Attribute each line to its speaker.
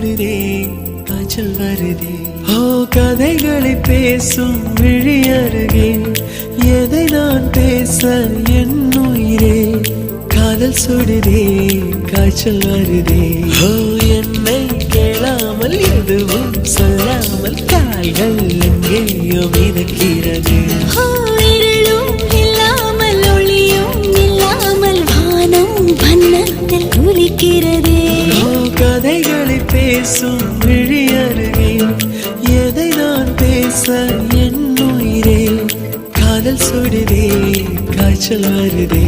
Speaker 1: சுடுதே காய்ச்சல் வருதே ஓ கதைகளை பேசும் விழி அருகே எதை நான் பேச என் உயிரே காதல் சுடுதே காய்ச்சல் வருதே ஓ என்னை கேளாமல் எதுவும் சொல்லாமல் கால்கள் எங்கேயோ மிதக்கிறது கதைகளை பேசும் விழி அருகே எதை நான் பேச என் உயிரே காதல் சுடுதே காய்ச்சல் வருதே